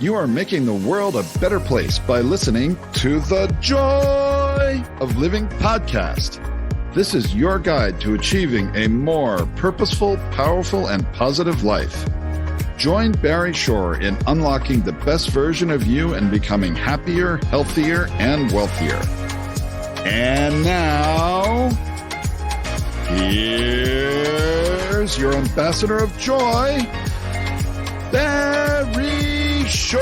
You are making the world a better place by listening to the Joy of Living podcast. This is your guide to achieving a more purposeful, powerful, and positive life. Join Barry Shore in unlocking the best version of you and becoming happier, healthier, and wealthier. And now, here's your ambassador of joy, Barry Shore.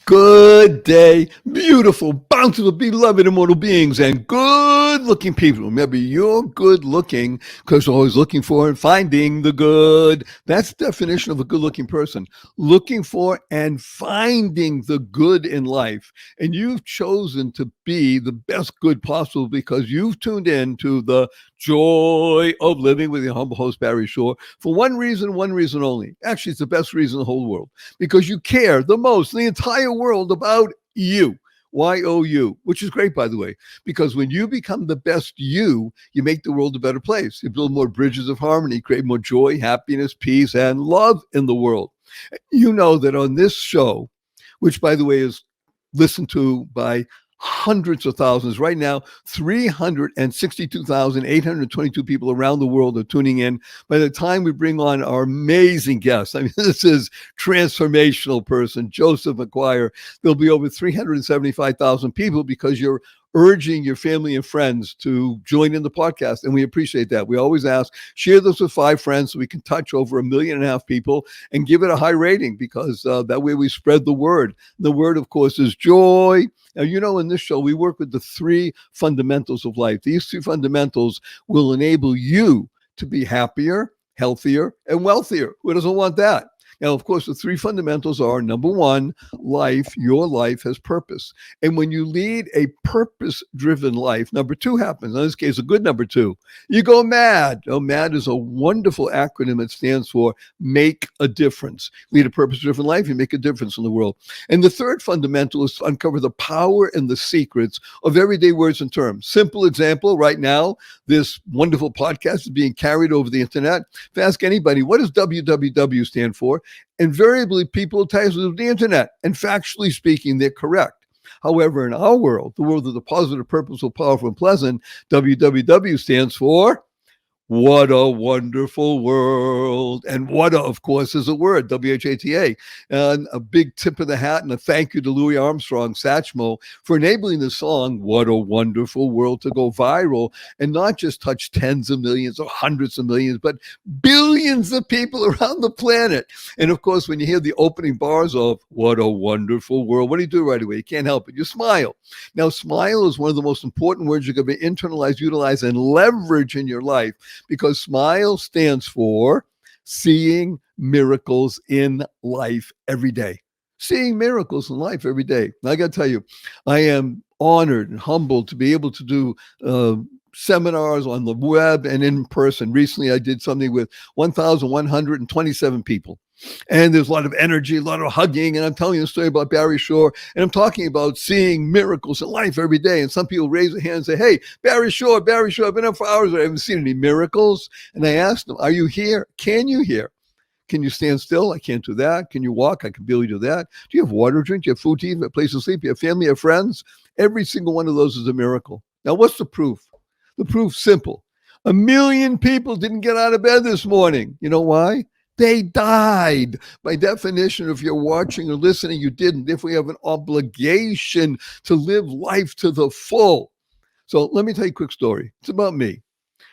Good day, beautiful, bountiful, beloved, immortal beings, and good-looking people. Remember, you're good-looking because you're always looking for and finding the good. That's the definition of a good-looking person. Looking for and finding the good in life. And you've chosen to be the best good possible because you've tuned in to the Joy of Living with your humble host, Barry Shore, for one reason only. Actually, it's the best reason in the whole world. Because you care the most in the entire world about you. Y-O-U, which is great, by the way, because when you become the best you make the world a better place. You build more bridges of harmony, create more joy, happiness, peace, and love in the world. You know that on this show, which, by the way, is listened to by hundreds of thousands. Right now, 362,822 people around the world are tuning in. By the time we bring on our amazing guest, I mean, this is transformational person, Joseph McGuire, there'll be over 375,000 people because you're urging your family and friends to join in the podcast. And we appreciate that. We always ask, share this with 5 friends so we can touch over 1.5 million people and give it a high rating because that way we spread the word. The word, of course, is joy. Now, you know, in this show, we work with the 3 fundamentals of life. These 3 fundamentals will enable you to be happier, healthier, and wealthier. Who doesn't want that? Now, of course, the 3 fundamentals are, number 1, life, your life has purpose. And when you lead a purpose-driven life, number 2 happens. In this case, a good number 2. You go mad. Oh, MAD is a wonderful acronym. It stands for make a difference. Lead a purpose-driven life, you make a difference in the world. And the 3rd fundamental is to uncover the power and the secrets of everyday words and terms. Simple example, right now, this wonderful podcast is being carried over the internet. If I ask anybody, what does www stand for? Invariably, people tell you the internet, and factually speaking, they're correct. However, in our world, the world of the positive, purposeful, powerful, and pleasant, www stands for what a wonderful world. And what, of course, is a word, W-H-A-T-A. And a big tip of the hat and a thank you to Louis Armstrong, Satchmo, for enabling the song, What a Wonderful World, to go viral and not just touch tens of millions or hundreds of millions, but billions of people around the planet. And, of course, when you hear the opening bars of What a Wonderful World, what do you do right away? You can't help it. You smile. Now, smile is one of the most important words you're going to internalize, utilize, and leverage in your life. Because SMILE stands for seeing miracles in life every day. Seeing miracles in life every day. Now, I got to tell you, I am honored and humbled to be able to do seminars on the web and in person. Recently, I did something with 1,127 people. And there's a lot of energy, a lot of hugging. And I'm telling you a story about Barry Shore. And I'm talking about seeing miracles in life every day. And some people raise their hand and say, hey, Barry Shore, I've been up for hours. I haven't seen any miracles. And I asked them, are you here? Can you hear? Can you stand still? I can't do that. Can you walk? I can barely do that. Do you have water to drink? Do you have food to eat? Do you have a place to sleep? Do you have family? Do you have friends? Every single one of those is a miracle. Now, what's the proof? The proof's simple. 1 million people didn't get out of bed this morning. You know why? They died. By definition, if you're watching or listening, you didn't. If we have an obligation to live life to the full. So let me tell you a quick story. It's about me.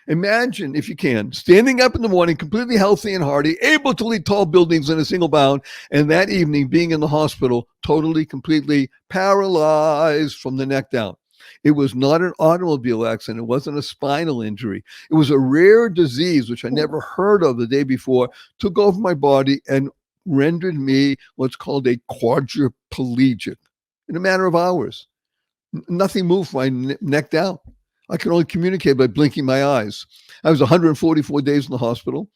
Imagine, if you can, standing up in the morning, completely healthy and hearty, able to leap tall buildings in a single bound, and that evening being in the hospital, totally, completely paralyzed from the neck down. It was not an automobile accident. It wasn't a spinal injury. It was a rare disease, which I never heard of the day before, took over my body and rendered me what's called a quadriplegic in a matter of hours. Nothing moved my neck down. I could only communicate by blinking my eyes. I was 144 days in the hospital,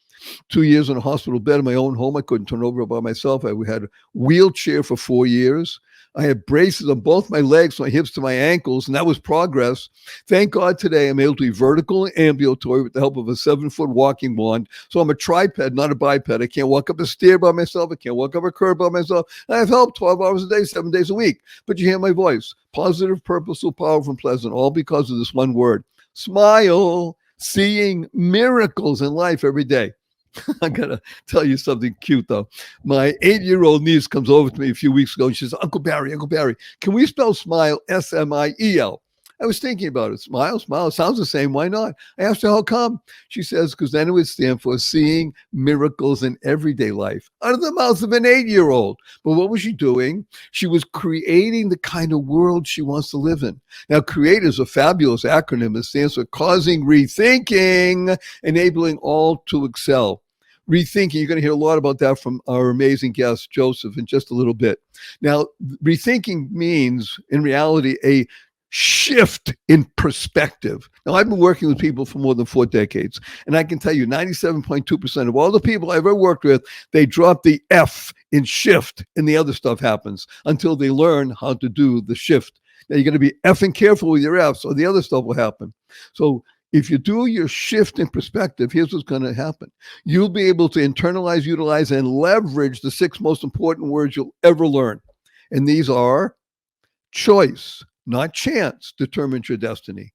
2 years in a hospital bed in my own home. I couldn't turn over by myself. I had a wheelchair for 4 years. I had braces on both my legs, my hips to my ankles, and that was progress. Thank God today I'm able to be vertical and ambulatory with the help of a 7-foot walking wand. So I'm a triped, not a biped. I can't walk up a stair by myself. I can't walk up a curb by myself. I have help 12 hours a day, 7 days a week. But you hear my voice. Positive, purposeful, powerful, and pleasant, all because of this one word. Smile. Seeing miracles in life every day. I gotta tell you something cute though. My 8-year-old niece comes over to me a few weeks ago and she says, Uncle Barry, can we spell smile S-M-I-E-L? I was thinking about it. Smile, it sounds the same. Why not? I asked her how come. She says, because then it would stand for seeing miracles in everyday life out of the mouth of an 8-year-old. But what was she doing? She was creating the kind of world she wants to live in. Now, CREATE is a fabulous acronym. It stands for causing rethinking, enabling all to excel. Rethinking, you're going to hear a lot about that from our amazing guest, Joseph, in just a little bit. Now, rethinking means, in reality, a shift in perspective. Now, I've been working with people for more than 4 decades, and I can tell you 97.2% of all the people I've ever worked with, they drop the F in shift, and the other stuff happens until they learn how to do the shift. Now, you're going to be effing careful with your Fs, or the other stuff will happen. So if you do your shift in perspective, here's what's going to happen. You'll be able to internalize, utilize, and leverage the 6 most important words you'll ever learn. And these are choice, not chance, determines your destiny.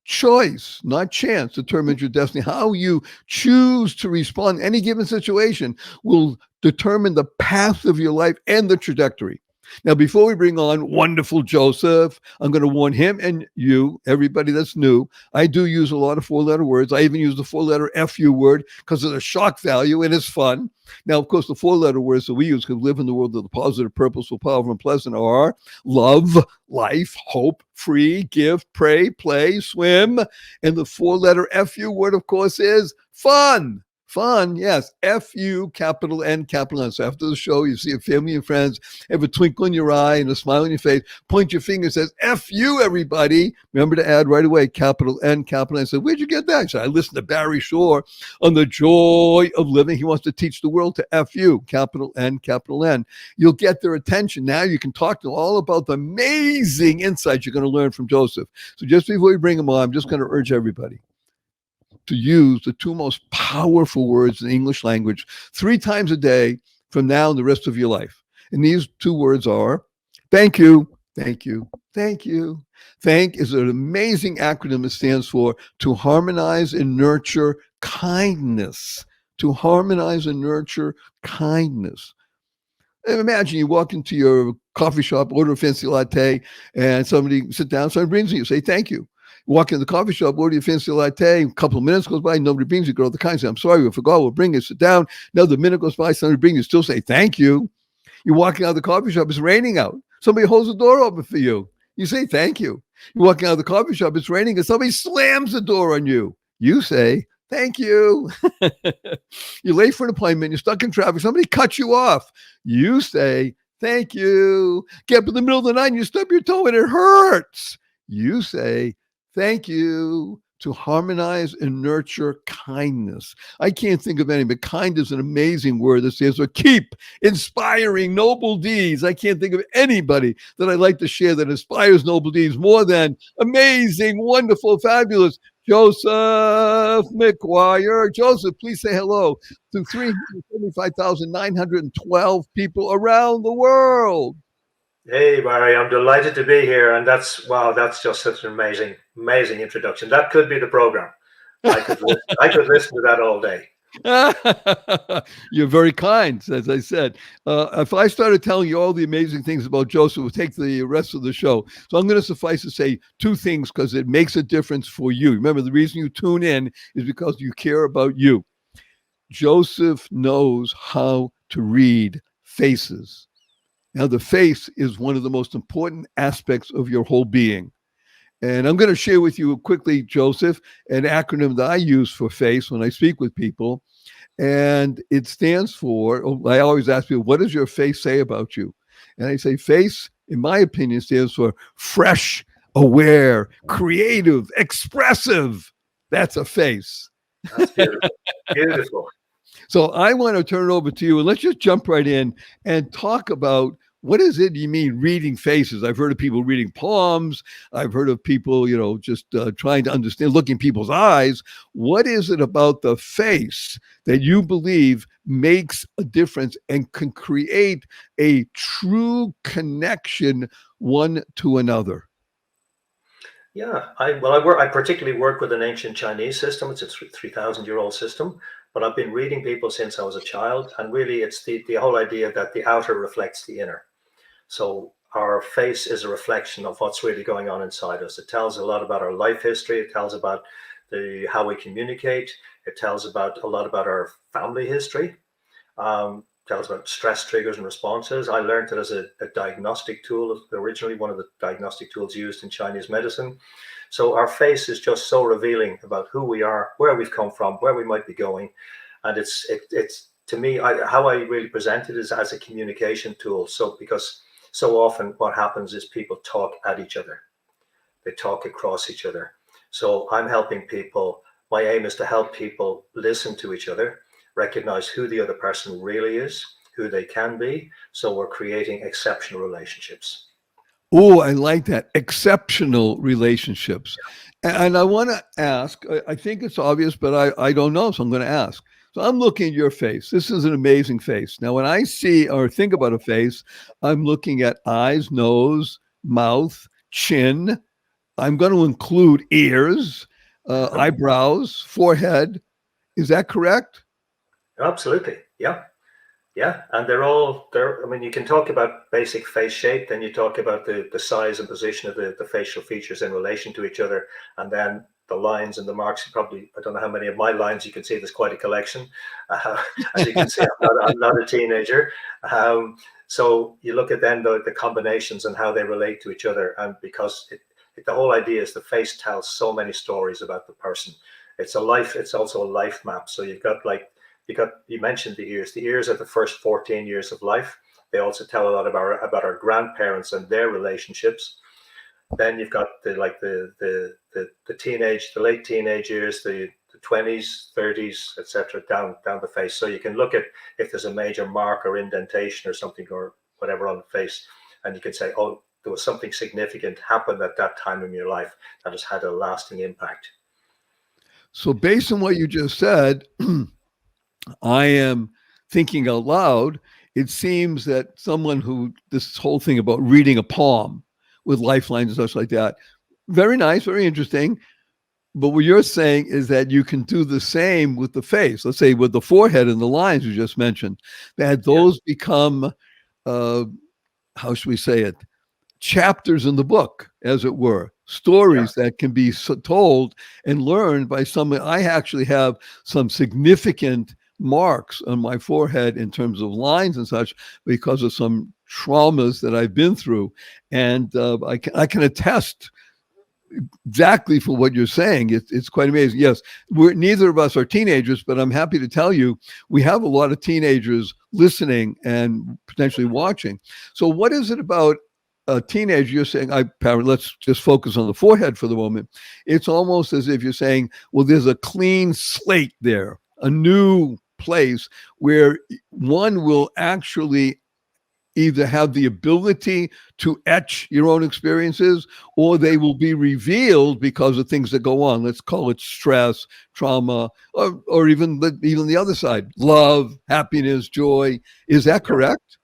Choice, not chance, determines your destiny. How you choose to respond in any given situation will determine the path of your life and the trajectory. Now, before we bring on wonderful Joseph, I'm going to warn him and you, everybody that's new, I do use a lot of 4-letter words. I even use the 4-letter FU word because of the shock value and it's fun. Now, of course, the 4-letter words that we use because we live in the world of the positive, purposeful, powerful, and pleasant are love, life, hope, free, give, pray, play, swim. And the 4-letter FU word, of course, is fun. Fun, yes. F-U, capital N, capital N. So after the show, you see a family and friends, have a twinkle in your eye and a smile on your face, point your finger, says, F-U, everybody. Remember to add right away, capital N, capital N. I said, where'd you get that? I said, I listened to Barry Shore on the joy of living. He wants to teach the world to F-U, capital N, capital N. You'll get their attention. Now you can talk to them all about the amazing insights you're going to learn from Joseph. So just before we bring him on, I'm just going to urge everybody to use the 2 most powerful words in the English language 3 times a day from now and the rest of your life. And these 2 words are thank you, thank you, thank you. Thank is an amazing acronym. It stands for to harmonize and nurture kindness. To harmonize and nurture kindness. And imagine you walk into your coffee shop, order a fancy latte, and somebody brings you, say thank you. Walk in the coffee shop, order your fancy latte, a couple of minutes goes by, nobody brings you, go to the kind, say, I'm sorry, we forgot, we'll bring it, sit down. Another minute goes by, somebody brings you, still say thank you. You're walking out of the coffee shop, it's raining out. Somebody holds the door open for you. You say thank you. You're walking out of the coffee shop, it's raining, and somebody slams the door on you. You say thank you. You're late for an appointment, you're stuck in traffic, somebody cuts you off. You say thank you. Get up in the middle of the night and you stub your toe and it hurts. You say thank you. To harmonize and nurture kindness. I can't think of any, but kind is an amazing word that stands for keep inspiring noble deeds. I can't think of anybody that I'd like to share that inspires noble deeds more than amazing, wonderful, fabulous Joseph McGuire. Joseph, please say hello to 375,912 people around the world. Hey, Barry, I'm delighted to be here. And that's just such an amazing introduction. That could be the program. I could listen to that all day. You're very kind, as I said. If I started telling you all the amazing things about Joseph, it would take the rest of the show. So I'm going to suffice to say 2 things because it makes a difference for you. Remember, the reason you tune in is because you care about you. Joseph knows how to read faces. Now, the face is one of the most important aspects of your whole being. And I'm going to share with you quickly, Joseph, an acronym that I use for face when I speak with people. And it stands for, I always ask people, what does your face say about you? And I say face, in my opinion, stands for fresh, aware, creative, expressive. That's a face. That's beautiful. Beautiful. So I want to turn it over to you and let's just jump right in and talk about what is it you mean reading faces? I've heard of people reading palms. I've heard of people, just trying to understand, looking people's eyes. What is it about the face that you believe makes a difference and can create a true connection one to another? Yeah, I particularly work with an ancient Chinese system. It's a 3,000-year-old system, but I've been reading people since I was a child, and really, it's the whole idea that the outer reflects the inner. So our face is a reflection of what's really going on inside us. It tells a lot about our life history. It tells about how we communicate. It tells about a lot about our family history. Tells about stress triggers and responses. I learned it as a diagnostic tool, originally one of the diagnostic tools used in Chinese medicine. So our face is just so revealing about who we are, where we've come from, where we might be going. And it's to me, how I really present it is as a communication tool. So because so often what happens is people talk at each other. They talk across each other. So I'm helping people. My aim is to help people listen to each other, recognize who the other person really is, who they can be. So we're creating exceptional relationships. Oh, I like that. Exceptional relationships. And I want to ask, I think it's obvious, but I don't know. So I'm going to ask. So I'm looking at your face. This is an amazing face. Now, when I see or think about a face, I'm looking at eyes, nose, mouth, chin. I'm going to include ears, eyebrows, forehead. Is that correct? Absolutely. Yeah. Yeah. And I mean, you can talk about basic face shape, then you talk about the size and position of the facial features in relation to each other. And then the lines and the marks. I don't know how many of my lines you can see. There's quite a collection. As you can see, I'm not a teenager. So you look at then the combinations and how they relate to each other. And because the whole idea is the face tells so many stories about the person. It's also a life map. So you mentioned the ears. The ears are the first 14 years of life. They also tell a lot about our grandparents and their relationships. Then you've got the late teenage years, the 20s, 30s, etc., down the face. So you can look at if there's a major mark or indentation or something or whatever on the face, and you can say, oh, there was something significant happened at that time in your life that has had a lasting impact. So based on what you just said, I am thinking out loud. It seems that this whole thing about reading a palm with lifelines and such like that, very nice, very interesting. But what you're saying is that you can do the same with the face. Let's say with the forehead and the lines you just mentioned, that those become, how should we say it, chapters in the book, as it were, stories that can be told and learned by someone. I actually have some significant marks on my forehead in terms of lines and such because of some traumas that I've been through. And I can attest exactly for what you're saying. It's quite amazing. Yes, neither of us are teenagers, but I'm happy to tell you we have a lot of teenagers listening and potentially watching. So what is it about a teenager? You're saying, let's just focus on the forehead for the moment. It's almost as if you're saying, well, there's a clean slate there, a new place where one will actually either have the ability to etch your own experiences, or they will be revealed because of things that go on. Let's call it stress, trauma, or even the other side, love, happiness, joy. Is that correct?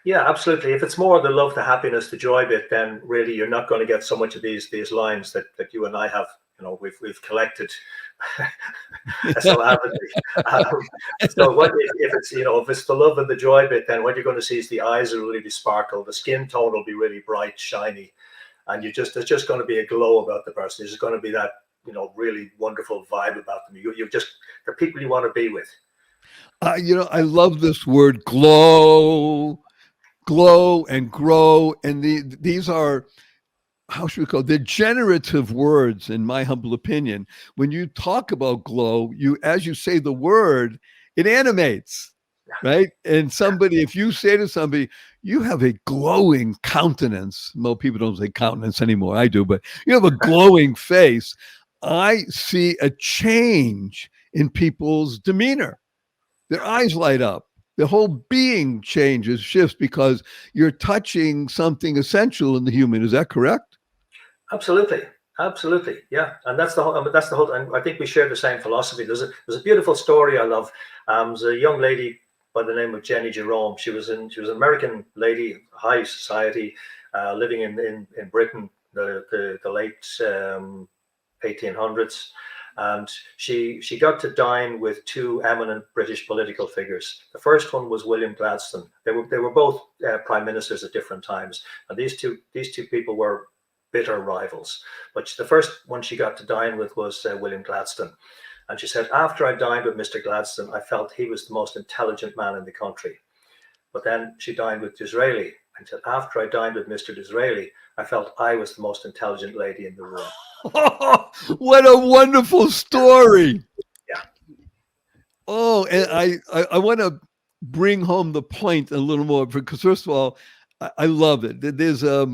Yeah, absolutely. If it's more the love, the happiness, the joy bit, then really you're not going to get so much of these lines that you and I have. We've collected so avidly. So if it's the love and the joy bit, then what you're going to see is the eyes will really sparkle, the skin tone will be really bright, shiny, and there's just going to be a glow about the person. There's going to be that really wonderful vibe about them. They're people you want to be with. I love this word glow and grow, and these are, how should we call it? They're generative words, in my humble opinion. When you talk about glow, as you say the word, it animates, right? And if you say to somebody, you have a glowing countenance. Well, people don't say countenance anymore. I do, but you have a glowing face. I see a change in people's demeanor. Their eyes light up. the whole being changes, shifts, because you're touching something essential in the human. Is that correct? Absolutely. Absolutely. Yeah. And that's the whole, and I think we share the same philosophy. There's a beautiful story I love. There's a young lady by the name of Jenny Jerome. She was an American lady, high society, living in Britain, the late 1800s. And she got to dine with two eminent British political figures. The first one was William Gladstone. They were both prime ministers at different times, and these two people were bitter rivals. But the first one she got to dine with was William Gladstone. And she said, after I dined with Mr. Gladstone, I felt he was the most intelligent man in the country. But then she dined with Disraeli. And said, after I dined with Mr. Disraeli, I felt I was the most intelligent lady in the room. What a wonderful story. Yeah. Oh, and I want to bring home the point a little more, because first of all, I love it. There's a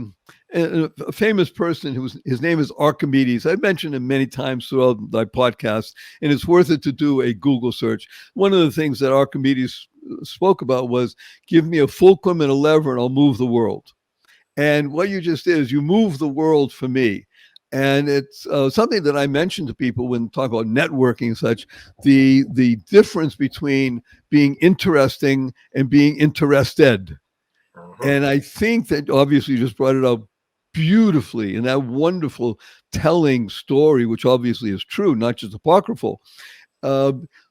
famous person his name is Archimedes. I've mentioned him many times throughout my podcast, and it's worth it to do a Google search. One of the things that Archimedes spoke about was, give me a fulcrum and a lever and I'll move the world. And what you just did is you move the world for me. And it's something that I mention to people when talk about networking and such, the difference between being interesting and being interested. And I think that obviously you just brought it up beautifully in that wonderful telling story, which obviously is true, not just apocryphal.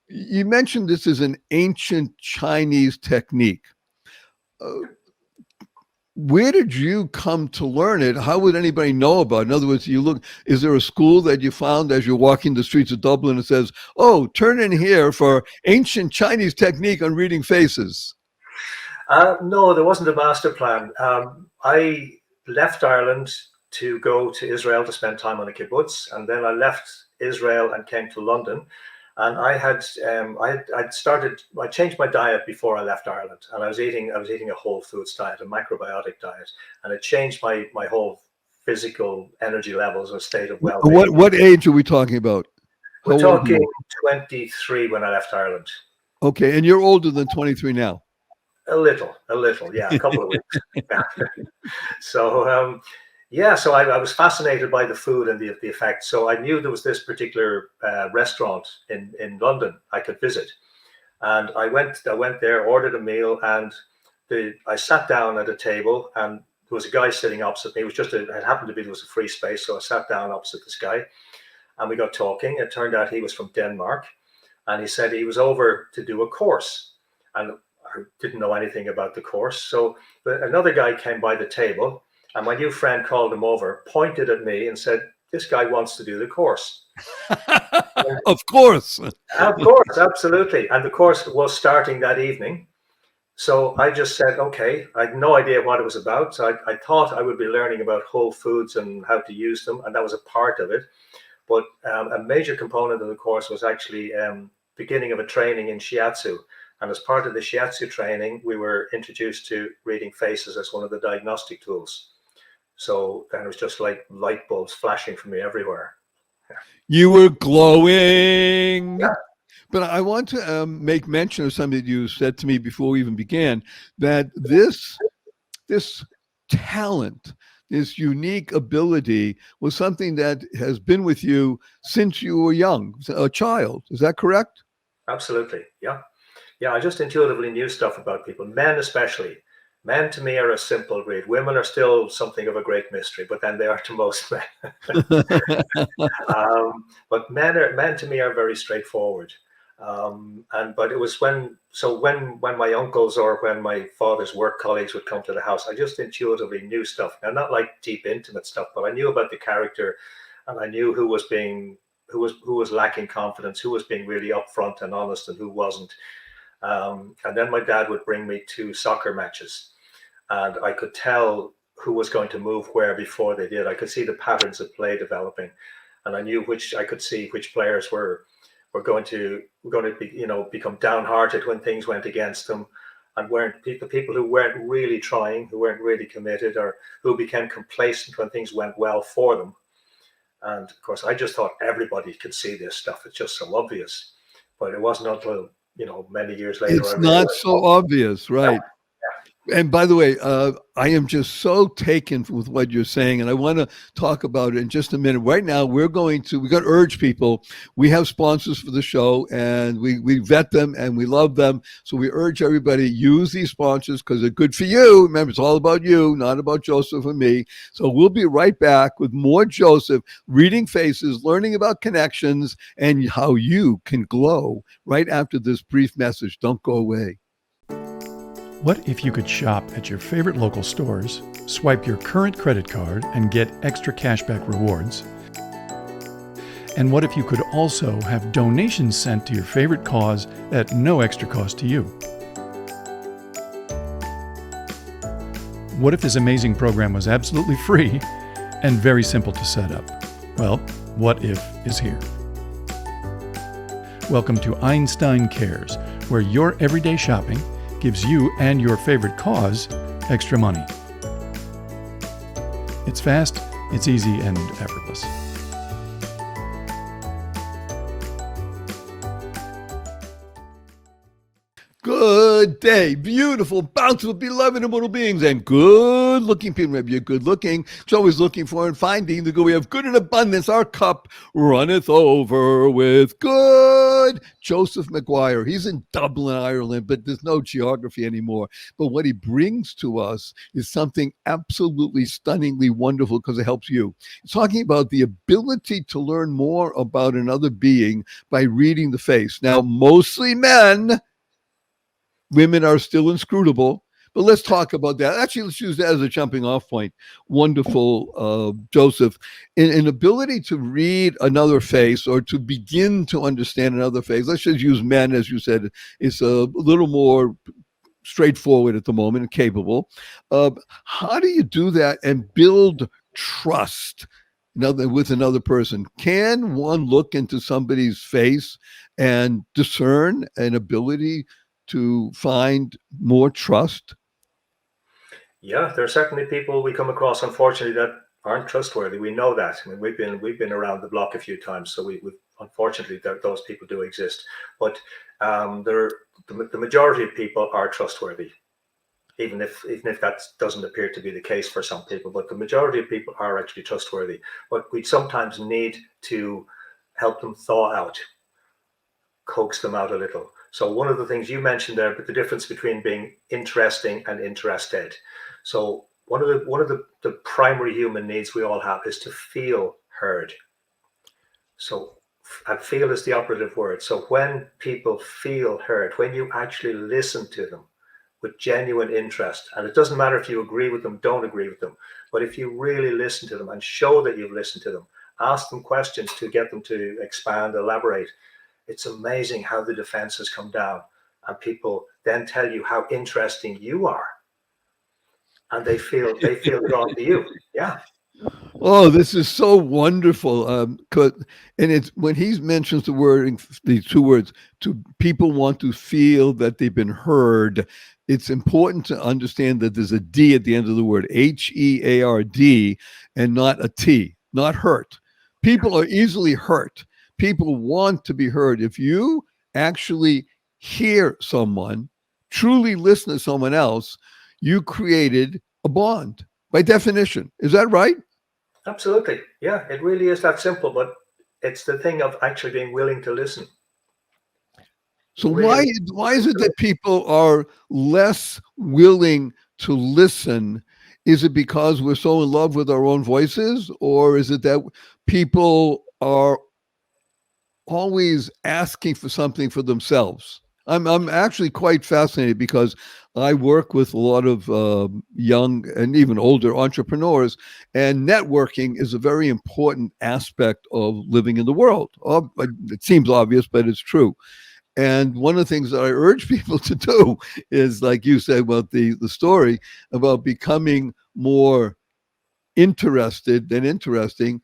You mentioned this is an ancient Chinese technique. Where did you come to learn it? How would anybody know about it? In other words, is there a school that you found as you're walking the streets of Dublin and says, oh, turn in here for ancient Chinese technique on reading faces? No, there wasn't a master plan. I left Ireland to go to Israel to spend time on a kibbutz, and then I left Israel and came to London. And I changed my diet before I left Ireland, and I was eating a whole foods diet, a macrobiotic diet, and it changed my whole physical energy levels and state of well-being. What age are we talking about? We're talking 23 when I left Ireland. Okay, and you're older than 23 now. A little, yeah, a couple of weeks. So, so I was fascinated by the food and the effect. So I knew there was this particular restaurant in London I could visit, and I went there, ordered a meal, and I sat down at a table, and there was a guy sitting opposite me. It happened to be there was a free space, so I sat down opposite this guy, and we got talking. It turned out he was from Denmark, and he said he was over to do a course, and I didn't know anything about the course. So another guy came by the table, and my new friend called him over, pointed at me and said, this guy wants to do the course. Of course. Of course, absolutely. And the course was starting that evening. So I just said, okay, I had no idea what it was about. So I thought I would be learning about whole foods and how to use them. And that was a part of it. But a major component of the course was actually beginning of a training in shiatsu. And as part of the shiatsu training, we were introduced to reading faces as one of the diagnostic tools. So then it was just like light bulbs flashing from me everywhere. Yeah. You were glowing. Yeah. But I want to make mention of something that you said to me before we even began, that this talent, this unique ability was something that has been with you since you were young, a child. Is that correct? Absolutely. Yeah. Yeah, I just intuitively knew stuff about people, men especially. Men to me are a simple read. Women are still something of a great mystery, but then they are to most men. But men to me are very straightforward. But it was when my uncles or when my father's work colleagues would come to the house, I just intuitively knew stuff. Now, not like deep, intimate stuff, but I knew about the character, and I knew who was lacking confidence, who was being really upfront and honest, and who wasn't. And then my dad would bring me to soccer matches, and I could tell who was going to move where before they did. I could see the patterns of play developing, and I could see which players were going to be, become downhearted when things went against them, and the people who weren't really trying, who weren't really committed, or who became complacent when things went well for them. And of course, I just thought everybody could see this stuff. It's just so obvious. But it wasn't until many years later, I It's not realized, so obvious, right? And by the way, I am just so taken with what you're saying, and I want to talk about it in just a minute. Right now, we're going to urge people. We have sponsors for the show, and we vet them, and we love them. So we urge everybody, use these sponsors because they're good for you. Remember, it's all about you, not about Joseph and me. So we'll be right back with more Joseph, reading faces, learning about connections, and how you can glow right after this brief message. Don't go away. What if you could shop at your favorite local stores, swipe your current credit card and get extra cashback rewards? And what if you could also have donations sent to your favorite cause at no extra cost to you? What if this amazing program was absolutely free and very simple to set up? Well, What If is here. Welcome to Einstein Cares, where your everyday shopping gives you and your favorite cause extra money. It's fast, it's easy, and effortless. Good day, beautiful, bountiful, beloved, immortal beings, and good-looking people. Maybe you're good-looking. It's always looking for and finding the good. We have good in abundance. Our cup runneth over with good. Joseph McGuire. He's in Dublin, Ireland, but there's no geography anymore. But what he brings to us is something absolutely stunningly wonderful because it helps you. It's talking about the ability to learn more about another being by reading the face. Now, mostly men. Women are still inscrutable, but let's talk about that. Actually, let's use that as a jumping off point. Wonderful, Joseph. An ability to read another face or to begin to understand another face. Let's just use men, as you said. It's a little more straightforward at the moment and capable. How do you do that and build trust with another person? Can one look into somebody's face and discern an ability to find more trust? Yeah, there are certainly people we come across, unfortunately, that aren't trustworthy. We know that. I mean, we've been around the block a few times, so we unfortunately those people do exist. But the majority of people are trustworthy, even if that doesn't appear to be the case for some people. But the majority of people are actually trustworthy. But we sometimes need to help them thaw out, coax them out a little. So one of the things you mentioned there, but the difference between being interesting and interested. So one of the primary human needs we all have is to feel heard. So, and feel is the operative word. So when people feel heard, when you actually listen to them with genuine interest, and it doesn't matter if you agree with them, don't agree with them, but if you really listen to them and show that you've listened to them, ask them questions to get them to expand, elaborate. It's amazing how the defenses come down and people then tell you how interesting you are. And they feel drawn to you. Yeah. Oh, this is so wonderful. And it's when he mentions these two words, to people want to feel that they've been heard. It's important to understand that there's a D at the end of the word, HEARD, and not a T, not hurt. People are easily hurt. People want to be heard. If you actually hear someone, truly listen to someone else, you created a bond by definition. Is that right? Absolutely. Yeah, it really is that simple, but it's the thing of actually being willing to listen. So really, why is it that people are less willing to listen? Is it because we're so in love with our own voices, or is it that people are always asking for something for themselves? I'm actually quite fascinated because I work with a lot of young and even older entrepreneurs, and networking is a very important aspect of living in the world. It seems obvious, but it's true. And one of the things that I urge people to do is, like you said about the story about becoming more interested than interesting.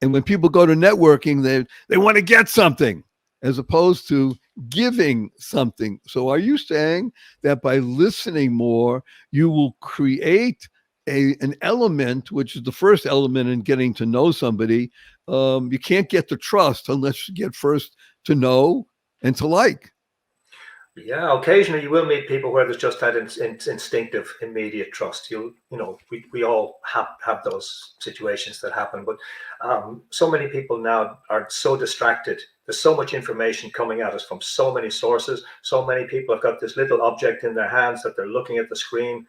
And when people go to networking, they want to get something as opposed to giving something. So are you saying that by listening more, you will create an element, which is the first element in getting to know somebody? You can't get the trust unless you get first to know and to like. Yeah, occasionally you will meet people where there's just that instinctive, immediate trust. We all have those situations that happen, but so many people now are so distracted. There's so much information coming at us from so many sources. So many people have got this little object in their hands that they're looking at the screen.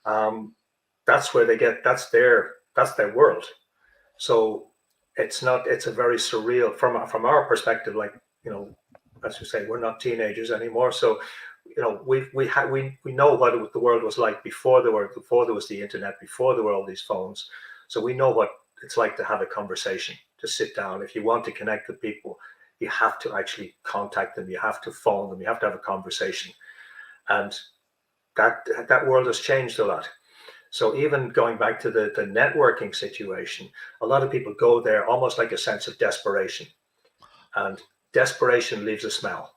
That's where that's their world. So it's a very surreal from our perspective, like, as you say, we're not teenagers anymore. So, we know what the world was like before there was the internet, before there were all these phones. So we know what it's like to have a conversation, to sit down. If you want to connect with people, you have to actually contact them. You have to phone them. You have to have a conversation, and that world has changed a lot. So even going back to the networking situation, a lot of people go there almost like a sense of desperation, and desperation leaves a smell.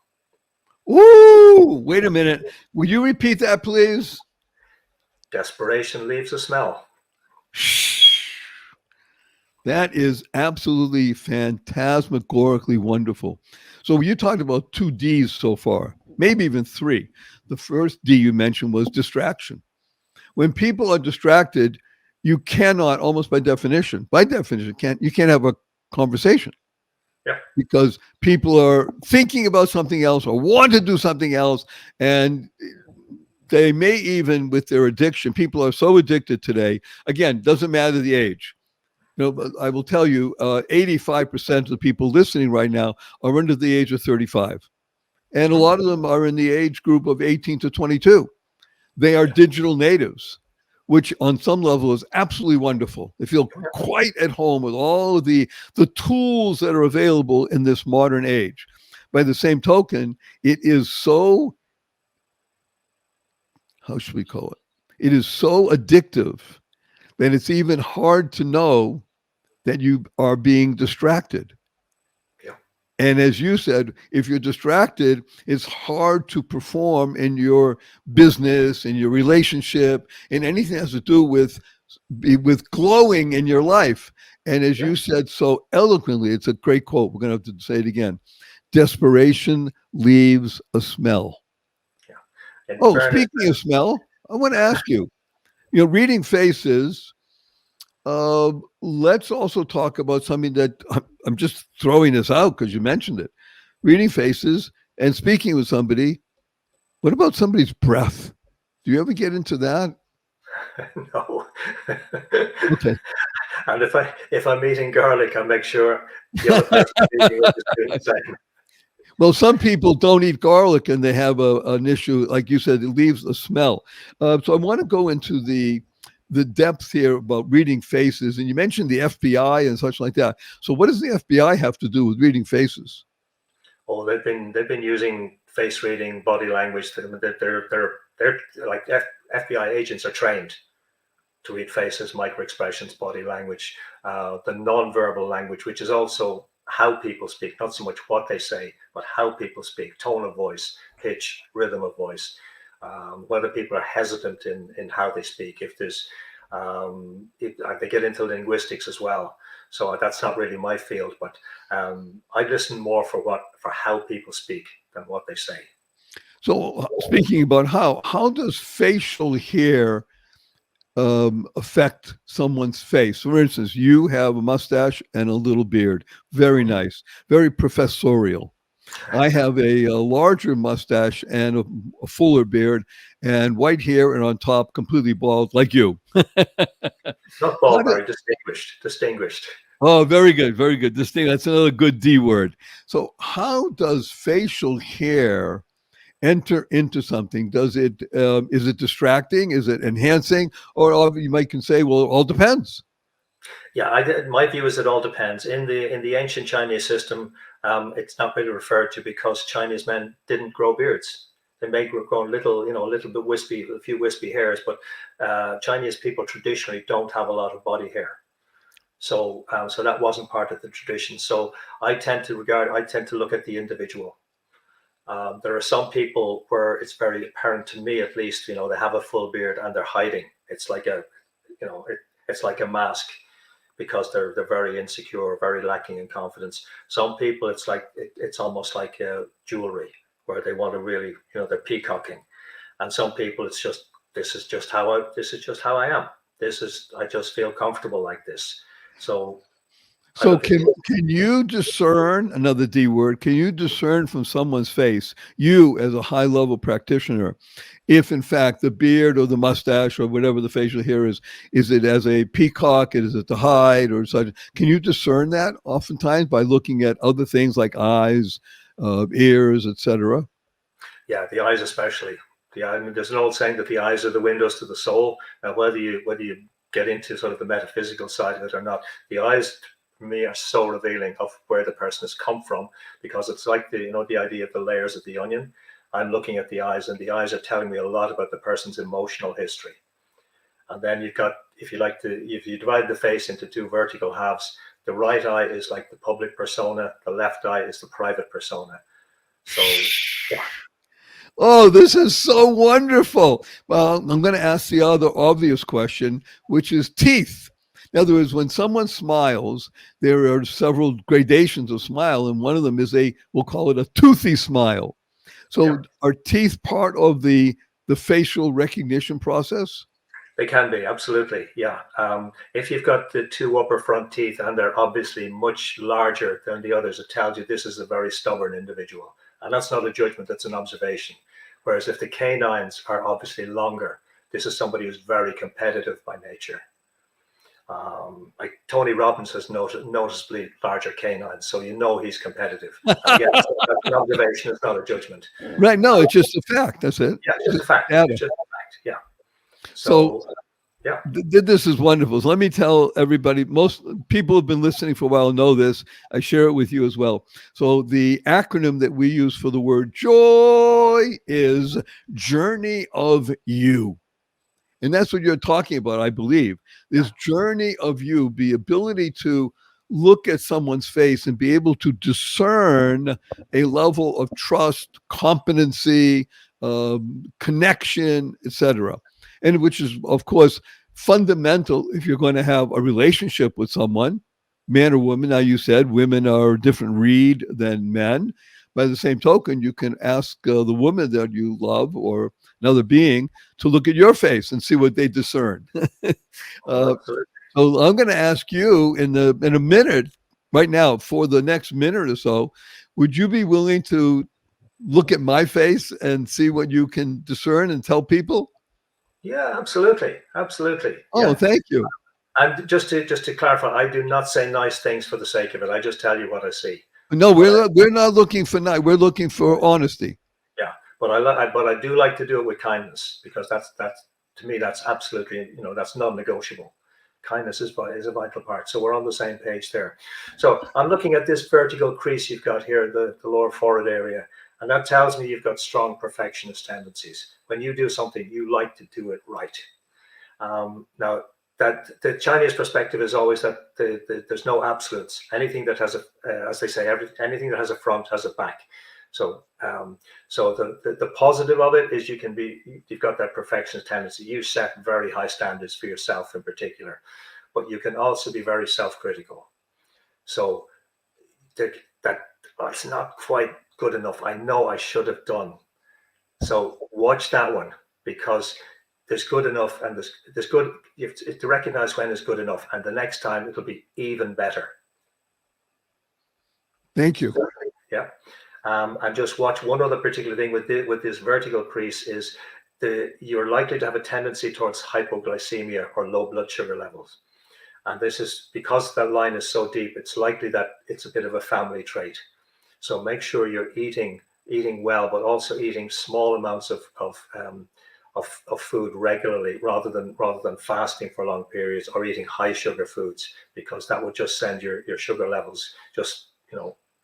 Ooh, wait a minute. Would you repeat that, please? Desperation leaves a smell. That is absolutely phantasmagorically wonderful. So you talked about 2 Ds so far, maybe even 3. The first D you mentioned was distraction. When people are distracted, you cannot, almost by definition, you can't have a conversation. Yeah. Because people are thinking about something else or want to do something else. And they may even, with their addiction, people are so addicted today. Again, doesn't matter the age. But I will tell you, 85% of the people listening right now are under the age of 35. And a lot of them are in the age group of 18 to 22. They are digital natives, which on some level is absolutely wonderful. They feel quite at home with all of the tools that are available in this modern age. By the same token, it is so, how should we call it? It is so addictive that it's even hard to know that you are being distracted. And as you said, if you're distracted, it's hard to perform in your business, in your relationship, in anything that has to do with glowing in your life. And as you said so eloquently, it's a great quote. We're going to have to say it again. Desperation leaves a smell. Oh, speaking of smell, I want to ask you, reading faces, let's also talk about something that I'm just throwing this out because you mentioned it. Reading faces and speaking with somebody. What about somebody's breath? Do you ever get into that? No. Okay. And if I'm eating garlic, I make sure the other person eating it is doing the same. Well, some people don't eat garlic and they have an issue, like you said, it leaves a smell. So I want to go into the depth here about reading faces. And you mentioned the FBI and such like that. So what does the FBI have to do with reading faces? Oh, they've been using face reading, body language. They're like FBI agents are trained to read faces, micro expressions, body language, the nonverbal language, which is also how people speak, not so much what they say, but how people speak, tone of voice, pitch, rhythm of voice, whether people are hesitant in how they speak. If there's, they get into linguistics as well. So that's not really my field, but I listen more for how people speak than what they say. So speaking about how does facial hair affect someone's face? For instance, you have a mustache and a little beard. Very nice, very professorial. I have a larger mustache and a fuller beard and white hair, and on top completely bald, like you. Not bald, very distinguished. Oh, very good, very good. That's another good D word. So how does facial hair enter into something? Does it is it distracting? Is it enhancing? Or you might can say, well, it all depends. Yeah, my view is it all depends. In the ancient Chinese system, it's not really referred to because Chinese men didn't grow beards. They may grow a little bit wispy, a few wispy hairs, but Chinese people traditionally don't have a lot of body hair. So that wasn't part of the tradition. So I tend to look at the individual. There are some people where it's very apparent to me, at least, they have a full beard and they're hiding. It's like it's like a mask because they're very insecure, very lacking in confidence. Some people, it's almost like jewelry where they want to really, they're peacocking. And some people, it's just, this is just how I am. I just feel comfortable like this. So can you discern, another D word, can you discern from someone's face, you as a high level practitioner, if in fact the beard or the mustache or whatever the facial hair is it as a peacock, is it to hide or such? Can you discern that oftentimes by looking at other things like eyes, ears, etc.? Yeah, the eyes especially. There's an old saying that the eyes are the windows to the soul. Now, whether you get into sort of the metaphysical side of it or not, the eyes, for me, are so revealing of where the person has come from, because it's like the idea of the layers of the onion. I'm looking at the eyes, and the eyes are telling me a lot about the person's emotional history. And then you've got, if you divide the face into two vertical halves, the right eye is like the public persona, the left eye is the private persona. So, yeah. Oh, this is so wonderful. Well, I'm going to ask the other obvious question, which is teeth. In other words, when someone smiles, there are several gradations of smile, and one of them is we'll call it a toothy smile. So are teeth part of the facial recognition process? They can be, absolutely, yeah. If you've got the two upper front teeth and they're obviously much larger than the others, it tells you this is a very stubborn individual. And that's not a judgment, that's an observation. Whereas if the canines are obviously longer, this is somebody who's very competitive by nature. Like Tony Robbins has noticeably larger canines, so he's competitive. Again, that's an observation, it's not a judgment. Right, no, it's just a fact, that's it. Yeah, it's just a fact. It's just a fact, yeah. So yeah, this is wonderful. So let me tell everybody, most people who've been listening for a while know this. I share it with you as well. So the acronym that we use for the word joy is Journey of You. And that's what you're talking about, I believe. This journey of you, the ability to look at someone's face and be able to discern a level of trust, competency, connection, etc. And which is, of course, fundamental if you're going to have a relationship with someone, man or woman. Now, you said women are a different read than men. By the same token, you can ask the woman that you love or another being to look at your face and see what they discern. So I'm going to ask you in a minute, right now, for the next minute or so, would you be willing to look at my face and see what you can discern and tell people? Yeah, absolutely. Absolutely. Oh, yeah. Thank you. And just to clarify, I do not say nice things for the sake of it. I just tell you what I see. No, we're not looking for nice. We're looking for honesty. Yeah, but I do like to do it with kindness, because that's to me, that's absolutely, that's non-negotiable. Kindness is a vital part. So we're on the same page there. So I'm looking at this vertical crease you've got here, the lower forehead area. And that tells me you've got strong perfectionist tendencies. When you do something, you like to do it right. Now, that the Chinese perspective is always that there's no absolutes. Anything that has as they say, anything that has a front has a back. So, so the positive of it is you've got that perfectionist tendency. You set very high standards for yourself in particular, but you can also be very self-critical. So that it's not quite good enough. I know I should have done. So watch that one, because there's good enough and there's good. You have to recognize when is good enough, and the next time it'll be even better. Thank you. Yeah. And just watch one other particular thing with this vertical crease is you're likely to have a tendency towards hypoglycemia or low blood sugar levels. And this is because that line is so deep, it's likely that it's a bit of a family trait. So make sure you're eating well, but also eating small amounts of food regularly, rather than fasting for long periods or eating high sugar foods, because that would just send your sugar levels just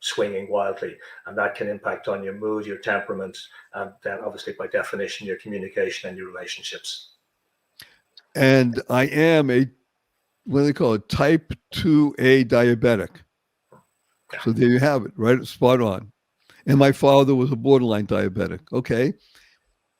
swinging wildly, and that can impact on your mood, your temperament, and then obviously by definition your communication and your relationships. And I am what do they call it, type 2A diabetic. So there you have it, right? Spot on. And my father was a borderline diabetic. Okay.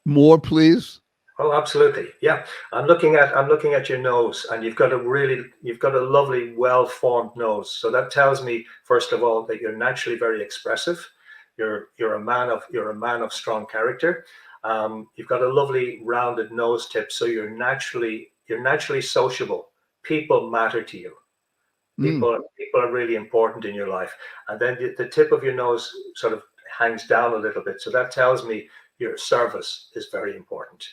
More, please. Oh, absolutely. Yeah. I'm looking at your nose, and you've got a lovely, well-formed nose. So that tells me, first of all, that you're naturally very expressive. You're a man of strong character. You've got a lovely rounded nose tip, so you're naturally sociable. People matter to you. People are really important in your life. And then the tip of your nose sort of hangs down a little bit. So that tells me your service is very important.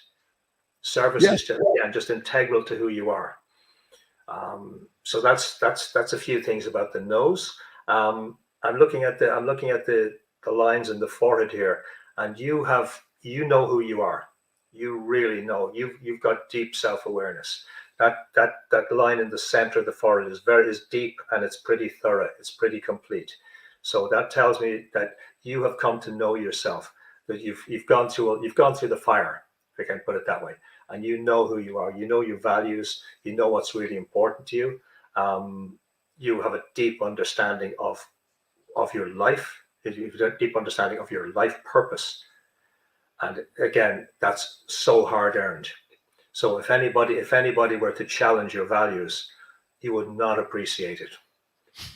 Service is just integral to who you are. So that's a few things about the nose. I'm looking at the lines in the forehead here, and you know who you are. You really know. You've got deep self-awareness. That line in the center of the forehead is deep, and it's pretty thorough. It's pretty complete. So that tells me that you have come to know yourself. That you've gone through the fire, if I can put it that way, and you know who you are. You know your values. You know what's really important to you. You have a deep understanding of your life. You have a deep understanding of your life purpose. And again, that's so hard earned. So if anybody were to challenge your values, you would not appreciate it,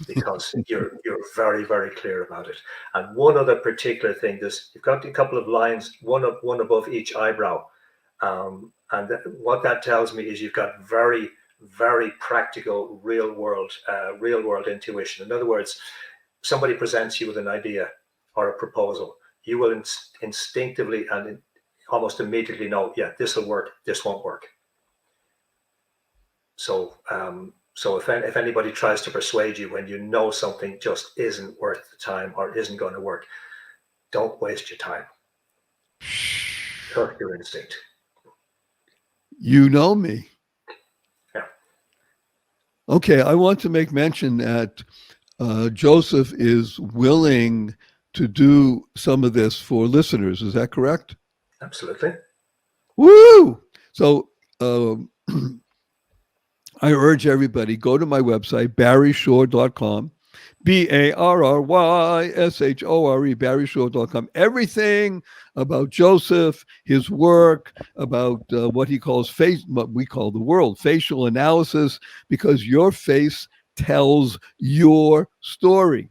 because you're very, very clear about it. And one other particular thing, you've got a couple of lines, one above each eyebrow. And what that tells me is you've got very, very practical, real world intuition. In other words, somebody presents you with an idea or a proposal, you will instinctively and almost immediately know, yeah, this will work, this won't work. So if anybody tries to persuade you when you know something just isn't worth the time or isn't going to work, don't waste your time. Trust your instinct. You know me. Yeah. Okay, I want to make mention that Joseph is willing to do some of this for listeners. Is that correct? Absolutely. Woo! So I urge everybody, go to my website, barryshore.com, BARRYSHORE, barryshore.com. Everything about Joseph, his work, about what he calls what we call the world, facial analysis, because your face tells your story.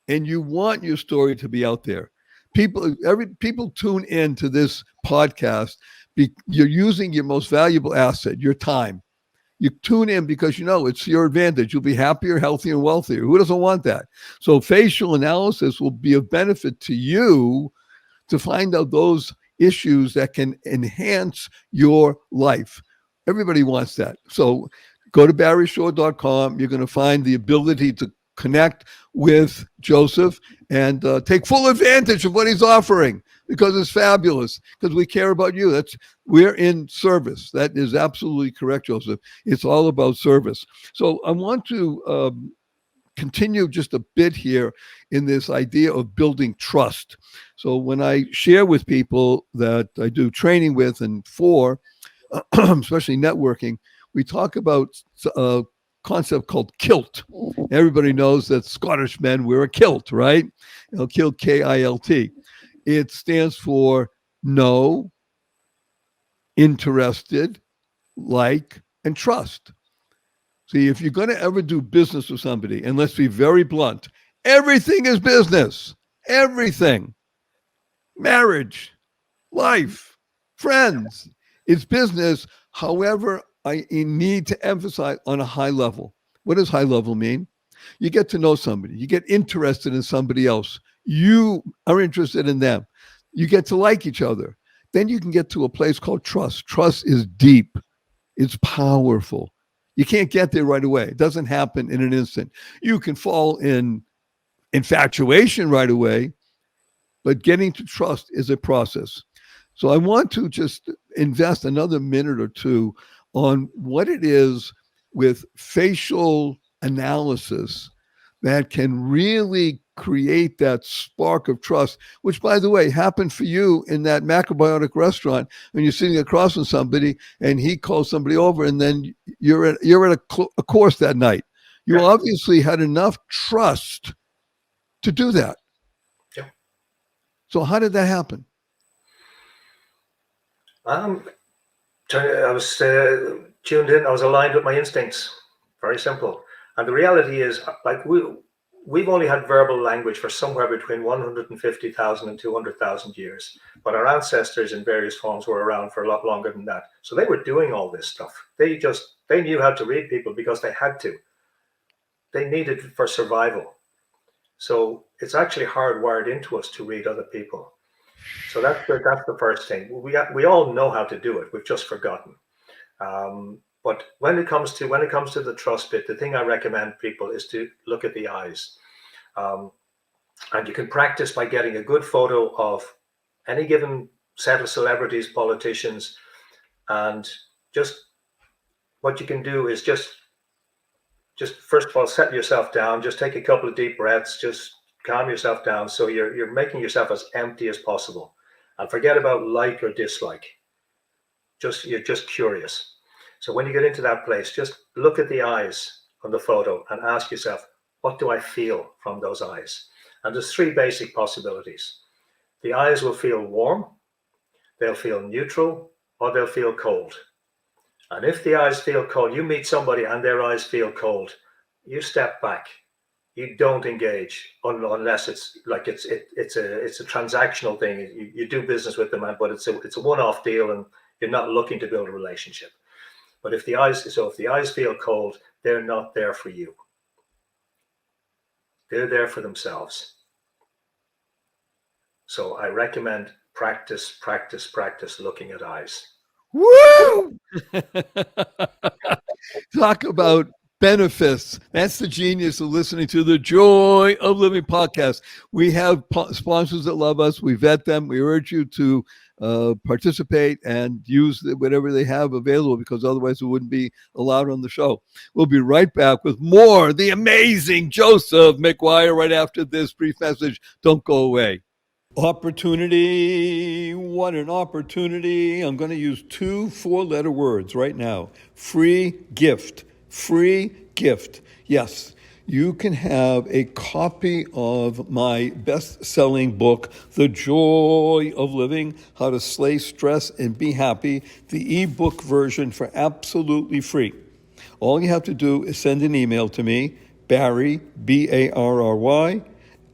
And you want your story to be out there. People tune in to this podcast. You're using your most valuable asset, your time. You tune in because you know it's your advantage. You'll be happier, healthier, and wealthier. Who doesn't want that? So facial analysis will be of benefit to you to find out those issues that can enhance your life. Everybody wants that. So go to barryshore.com. You're going to find the ability to connect with Joseph and take full advantage of what he's offering, because it's fabulous, because we care about you. We're in service. That is absolutely correct, Joseph. It's all about service. So I want to continue just a bit here in this idea of building trust. So when I share with people that I do training with and for, especially networking, we talk about a concept called kilt. Everybody knows that Scottish men wear a kilt, right? Kilt, K-I-L-T. It stands for know, interested, like, and trust. See, if you're going to ever do business with somebody, and let's be very blunt, everything is business. Everything. Marriage, life, friends. It's business. However, I need to emphasize on a high level. What does high level mean? You get to know somebody. You get interested in somebody else. You are interested in them. You get to like each other. Then you can get to a place called trust. Trust is deep. It's powerful. You can't get there right away. It doesn't happen in an instant. You can fall in infatuation right away, but getting to trust is a process. So I want to just invest another minute or two on what it is with facial analysis that can really create that spark of trust, which, by the way, happened for you in that macrobiotic restaurant when you're sitting across from somebody and he calls somebody over, and then you're at a course that night. You obviously had enough trust to do that. Yeah. So how did that happen? I was tuned in. I was aligned with my instincts. Very simple. And the reality is, like we've only had verbal language for somewhere between 150,000 and 200,000 years, but our ancestors in various forms were around for a lot longer than that. So they were doing all this stuff. They knew how to read people because they had to. They needed it for survival. So it's actually hardwired into us to read other people. So that's the first thing. We all know how to do it. We've just forgotten. But when it comes to the trust bit, the thing I recommend people is to look at the eyes. And you can practice by getting a good photo of any given set of celebrities, politicians, and just what you can do is just first of all, set yourself down, just take a couple of deep breaths, just calm yourself down. So you're making yourself as empty as possible, and forget about like or dislike. You're just curious. So when you get into that place, just look at the eyes on the photo and ask yourself, what do I feel from those eyes? And there's three basic possibilities. The eyes will feel warm, they'll feel neutral, or they'll feel cold. And if the eyes feel cold, you meet somebody and their eyes feel cold, you step back. You don't engage unless it's a transactional thing. You do business with them, but it's a one-off deal, and you're not looking to build a relationship. But if the eyes feel cold, they're not there for you. They're there for themselves. So I recommend practice looking at eyes. Woo! Talk about benefits. That's the genius of listening to the Joy of Living podcast. We have sponsors that love us. We vet them. We urge you to participate and use whatever they have available, because otherwise it wouldn't be allowed on the show. We'll be right back with more. The amazing Joseph McGuire right after this brief message. Don't go away. Opportunity. What an opportunity. I'm going to use 2 4-letter words right now. Free gift. Free gift. Yes, you can have a copy of my best-selling book, The Joy of Living, How to Slay Stress and Be Happy, the ebook version, for absolutely free. All you have to do is send an email to me, Barry, Barry,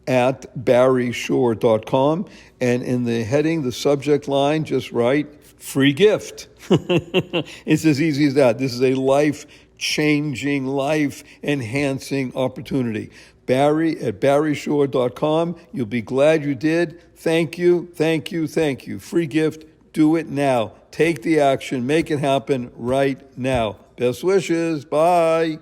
at barryshore.com, and in the heading, the subject line, just write free gift. It's as easy as that. This is a life-changing, life-enhancing opportunity. Barry at barryshore.com. You'll be glad you did. Thank you, thank you, thank you. Free gift. Do it now. Take the action. Make it happen right now. Best wishes. Bye.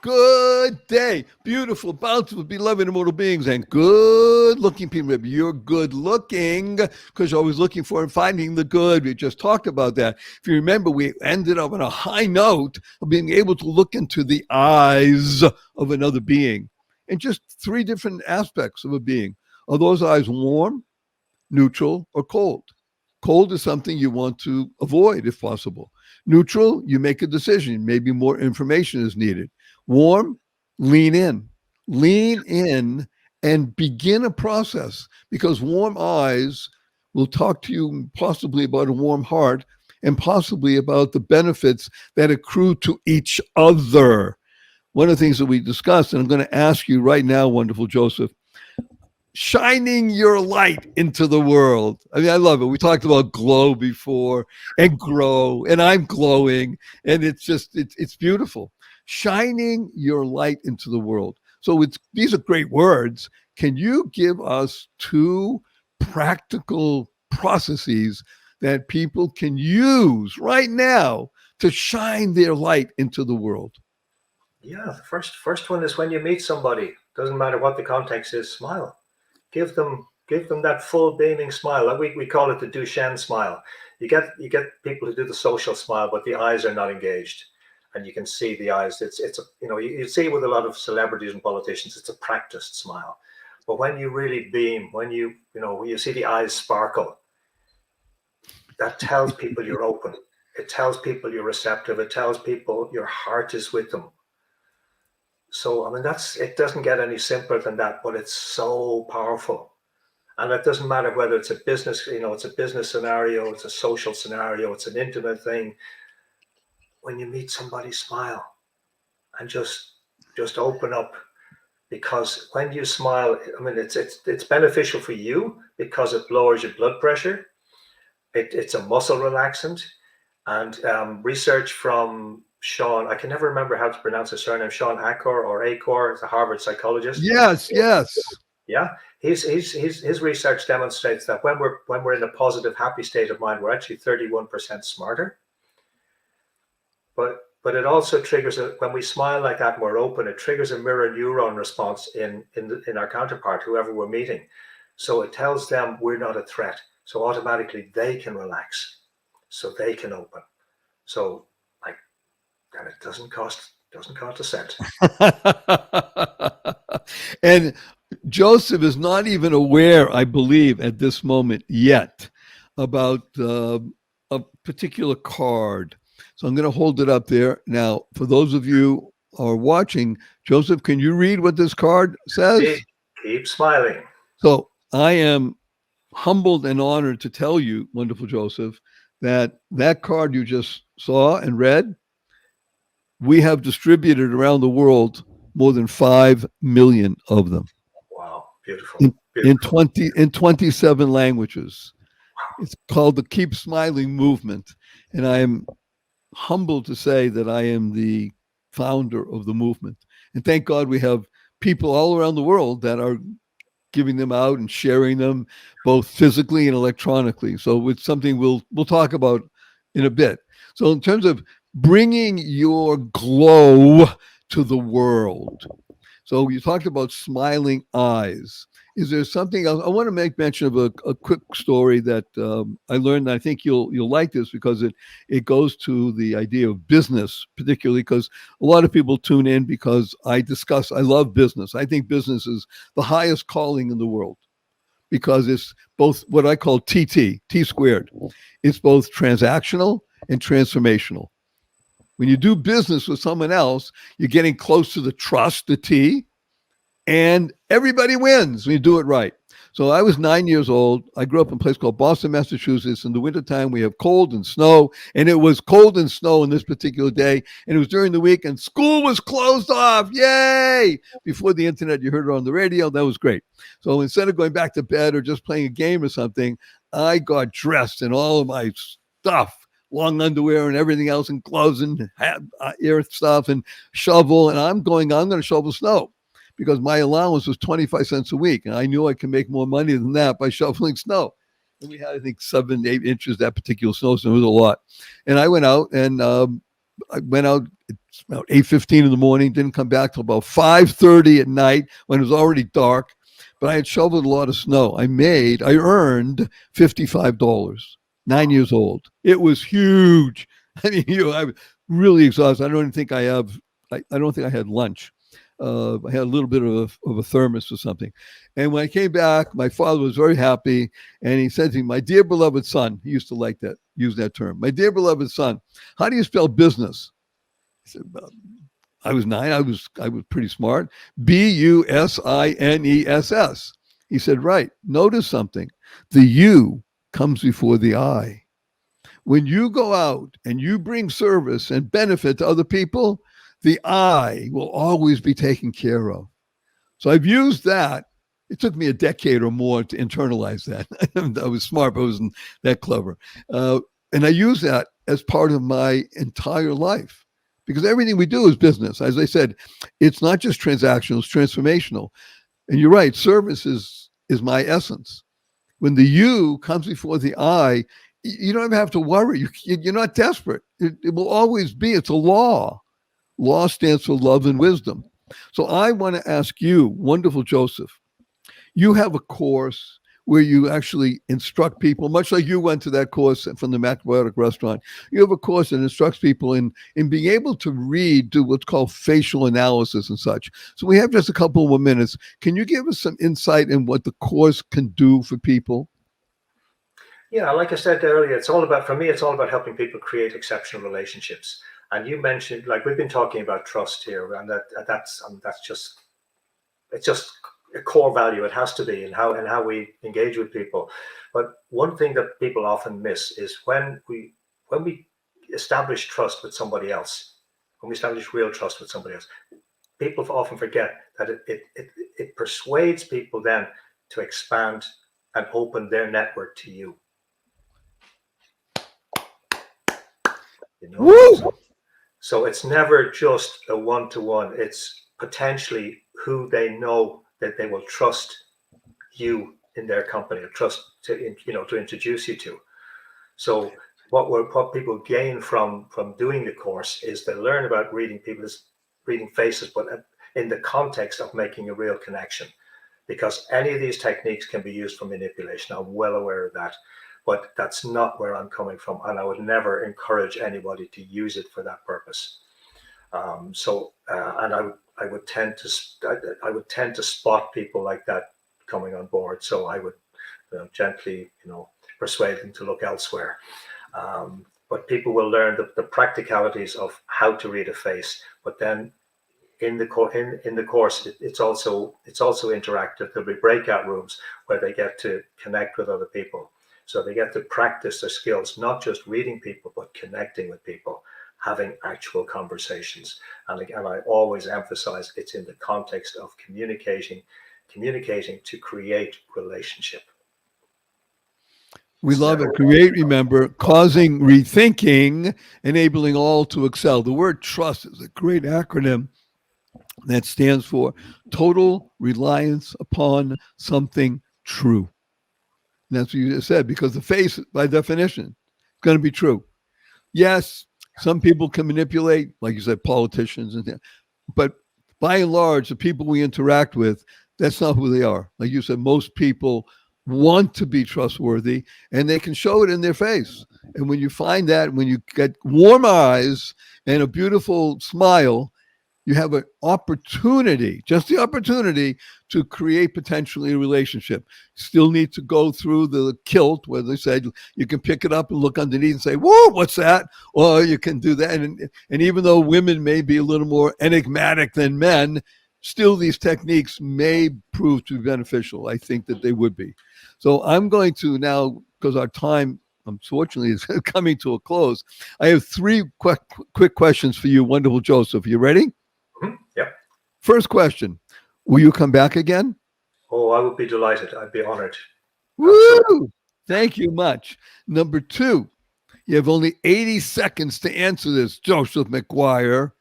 Good day, beautiful, bountiful, beloved immortal beings, and good-looking people. You're good-looking because you're always looking for and finding the good. We just talked about that. If you remember, we ended up on a high note of being able to look into the eyes of another being, and just 3 different aspects of a being. Are those eyes warm, neutral, or cold? Cold is something you want to avoid if possible. Neutral, you make a decision. Maybe more information is needed. Warm, lean in and begin a process, because warm eyes will talk to you possibly about a warm heart and possibly about the benefits that accrue to each other. One of the things that we discussed, and I'm going to ask you right now, wonderful Joseph, shining your light into the world. I mean, I love it. We talked about glow before, and grow, and I'm glowing, and it's beautiful. Shining your light into the world. So these are great words. Can you give us 2 practical processes that people can use right now to shine their light into the world? Yeah, the first one is when you meet somebody, doesn't matter what the context is, smile. Give them that full beaming smile. We call it the Duchenne smile. You get people who do the social smile, but the eyes are not engaged. And you can see the eyes. You see it with a lot of celebrities and politicians. It's a practiced smile. But when you really beam, when you see the eyes sparkle, that tells people you're open. It tells people you're receptive. It tells people your heart is with them. So, I mean, it doesn't get any simpler than that, but it's so powerful. And it doesn't matter whether it's a business, it's a business scenario, it's a social scenario, it's an intimate thing. When you meet somebody, smile and just open up. because when you smile, I mean, it's beneficial for you because it lowers your blood pressure. It's a muscle relaxant, and research from Sean, I can never remember how to pronounce his surname, Sean Acor or Acor, it's a Harvard psychologist. Yes, yes. Yeah, his research demonstrates that when we're in a positive, happy state of mind, we're actually 31% smarter. But it also triggers when we smile like that and we're open, it triggers a mirror neuron response in our counterpart, whoever we're meeting. So it tells them we're not a threat. So automatically they can relax, so they can open. So like, and it doesn't cost a cent. And Joseph is not even aware, I believe, at this moment yet about a particular card. So I'm going to hold it up there. Now, for those of you who are watching, Joseph, can you read what this card says? Keep smiling. So I am humbled and honored to tell you, wonderful Joseph, that card you just saw and read, we have distributed around the world more than 5 million of them. Wow, beautiful. In 27 languages. It's called the Keep Smiling movement, and I am humbled to say that I am the founder of the movement. And thank God we have people all around the world that are giving them out and sharing them, both physically and electronically. So it's something we'll talk about in a bit. So in terms of bringing your glow to the world, so you talked about smiling eyes. Is there something else? I want to make mention of a quick story that I learned. I think you'll like this because it goes to the idea of business, particularly because a lot of people tune in because I love business. I think business is the highest calling in the world because it's both what I call T squared. It's both transactional and transformational. When you do business with someone else, you're getting close to the trust, the T, and everybody wins when you do it right. So I was 9 years old. I grew up in a place called Boston, Massachusetts. In the wintertime, we have cold and snow, and it was cold and snow on this particular day, and it was during the week, and school was closed off. Yay! Before the internet, you heard it on the radio. That was great. So instead of going back to bed or just playing a game or something, I got dressed in all of my stuff, long underwear and everything else, and gloves and air stuff and shovel, and I'm going to shovel snow, because my allowance was 25 cents a week. And I knew I could make more money than that by shoveling snow. And we had, I think, 7, 8 inches that particular snowstorm. It was a lot. And I went out and it's about 8:15 in the morning, didn't come back till about 5:30 at night when it was already dark. But I had shoveled a lot of snow. I earned $55, 9 years old. It was huge. I mean, I was really exhausted. I don't think I had lunch. I had a little bit of a thermos or something. And when I came back, my father was very happy. And he said to me, "My dear beloved son," he used to use that term, "My dear beloved son, how do you spell business?" I said, "Well, I was 9. I was pretty smart. Business. He said, "Right. Notice something. The U comes before the I. When you go out and you bring service and benefit to other people, the I will always be taken care of." So I've used that. It took me a decade or more to internalize that. I was smart, but I wasn't that clever. And I use that as part of my entire life, because everything we do is business. As I said, it's not just transactional, it's transformational. And you're right, service is my essence. When the you comes before the I, you don't even have to worry. You're not desperate. It will always be. It's a law. Law stands for love and wisdom. So I want to ask you, wonderful Joseph, you have a course where you actually instruct people, much like you went to that course from the Macrobiotic Restaurant. You have a course that instructs people in being able to do what's called facial analysis and such. So we have just a couple more minutes. Can you give us some insight in what the course can do for people? Yeah, like I said earlier, for me, it's all about helping people create exceptional relationships. And you mentioned, like, we've been talking about trust here, and that's just a core value. It has to be, and how we engage with people. But one thing that people often miss is when we establish trust with somebody else, when we establish real trust with somebody else, people often forget that it persuades people then to expand and open their network to you. You know, Woo! so it's never just a one-to-one. It's potentially who they know that they will trust you in their company, or trust to, you know, to introduce you to. So what people gain from doing the course is they learn about reading faces, but in the context of making a real connection. Because any of these techniques can be used for manipulation. I'm well aware of that, but that's not where I'm coming from, and I would never encourage anybody to use it for that purpose. And I would tend to spot people like that coming on board. So I would gently, persuade them to look elsewhere. But people will learn the practicalities of how to read a face. But then in the course, it's also interactive. There'll be breakout rooms where they get to connect with other people. So they get to practice their skills, not just reading people, but connecting with people, having actual conversations. And again, I always emphasize it's in the context of communicating to create relationship. We love it. Create, remember, causing rethinking, enabling all to excel. The word trust is a great acronym that stands for total reliance upon something true. And that's what you just said, because the face, by definition, is going to be true. Yes, some people can manipulate, like you said, politicians, but by and large, the people we interact with, that's not who they are. Like you said, most people want to be trustworthy, and they can show it in their face. And when you find that, when you get warm eyes and a beautiful smile, you have an opportunity, just the opportunity to create potentially a relationship. Still need to go through the kilt where they said you can pick it up and look underneath and say, whoa, what's that? Or you can do that. And even though women may be a little more enigmatic than men, still these techniques may prove to be beneficial. I think that they would be. So I'm going to now, because our time, unfortunately, is coming to a close. I have three quick questions for you, wonderful Joseph. You ready? Mm-hmm. Yeah. First question, will you come back again? Oh, I would be delighted. I'd be honored. Woo! Thank you much. Number two, you have only 80 seconds to answer this, Joseph McGuire.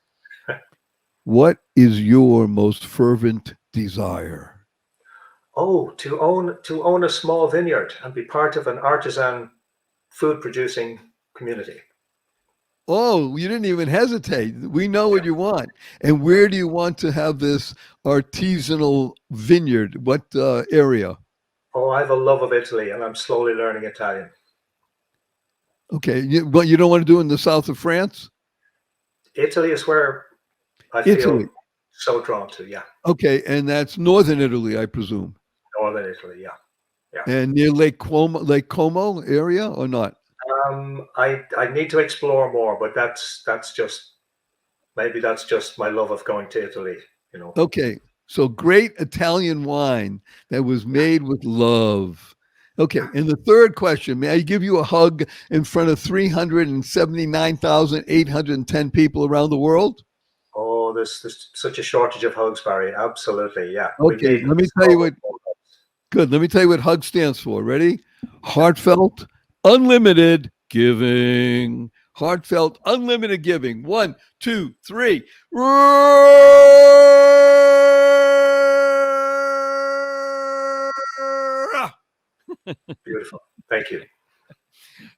What is your most fervent desire? Oh, to own a small vineyard and be part of an artisan food producing community. Oh, you didn't even hesitate. We know what you want. And where do you want to have this artisanal vineyard? What area? Oh, I have a love of Italy, and I'm slowly learning Italian. Okay, but you don't want to do it in the south of France? Italy is where I feel so drawn to, yeah. Okay, and that's northern Italy, I presume. Northern Italy, yeah. And near Lake Como area or not? I need to explore more, but that's just my love of going to Italy, Okay, so great Italian wine that was made with love. Okay, and the third question, may I give you a hug in front of 379,810 people around the world? Oh, there's such a shortage of hugs, Barry. Absolutely, yeah. Okay, let me tell you what. Good. Let me tell you what HUG stands for. Ready? Heartfelt, unlimited giving. Heartfelt, unlimited giving. 1, 2, 3. Beautiful. Thank you.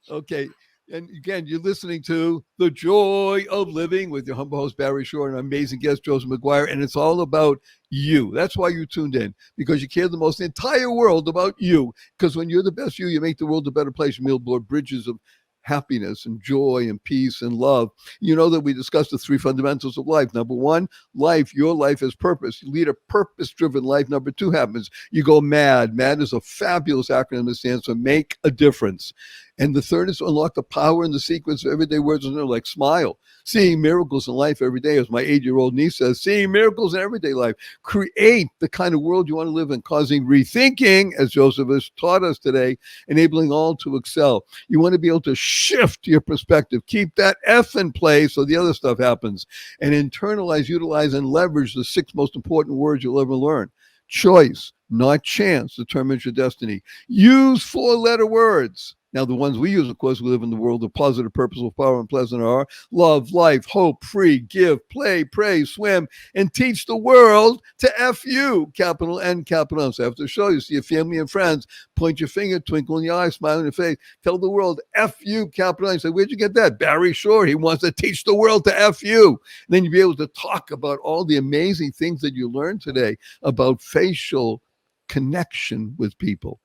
Okay. And again, you're listening to The Joy of Living with your humble host, Barry Shore, and our amazing guest, Joseph McGuire. And it's all about you. That's why you tuned in, because you care the most, the entire world about you. Because when you're the best you make the world a better place. You build bridges of happiness and joy and peace and love. You know that we discussed the three fundamentals of life. Number one, life, your life has purpose. You lead a purpose-driven life. Number two happens, you go mad. MAD is a fabulous acronym that stands for make a difference. And the third is to unlock the power and the sequence of everyday words, like smile, seeing miracles in life every day. As my 8-year-old niece says, seeing miracles in everyday life. Create the kind of world you want to live in, causing rethinking, as Joseph has taught us today, enabling all to excel. You want to be able to shift your perspective, keep that F in place so the other stuff happens, and internalize, utilize, and leverage the 6 most important words you'll ever learn. Choice, not chance, determines your destiny. Use 4-letter words. Now, the ones we use, of course, we live in the world of positive, purposeful, power, and pleasant are love, life, hope, free, give, play, pray, swim, and teach the world to F you, capital N, capital M. So I have to show you, see your family and friends, point your finger, twinkle in your eye, smile in your face, tell the world, F you, capital N. Say, where'd you get that? Barry Shore, he wants to teach the world to F you. And then you'll be able to talk about all the amazing things that you learned today about facial connection with people.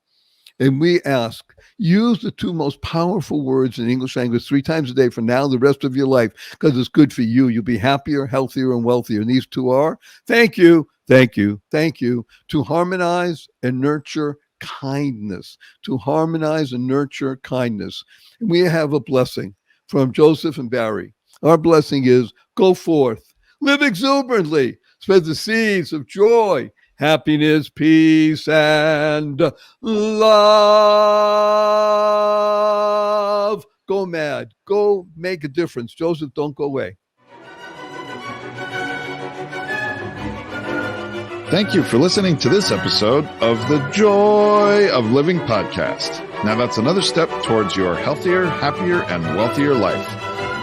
And we ask, use the 2 most powerful words in English language 3 times a day for now, the rest of your life, because it's good for you. You'll be happier, healthier, and wealthier. And these 2 are, thank you, thank you, thank you, to harmonize and nurture kindness, to harmonize and nurture kindness. And we have a blessing from Joseph and Barry. Our blessing is, go forth, live exuberantly, spread the seeds of joy, happiness, peace, and love. Go mad. Go make a difference. Joseph, don't go away. Thank you for listening to this episode of the Joy of Living podcast. Now that's another step towards your healthier, happier, and wealthier life.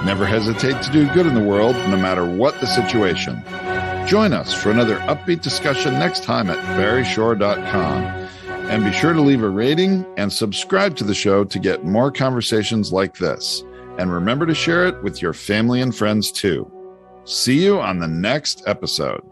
Never hesitate to do good in the world, no matter what the situation. Join us for another upbeat discussion next time at barryshore.com. And be sure to leave a rating and subscribe to the show to get more conversations like this. And remember to share it with your family and friends too. See you on the next episode.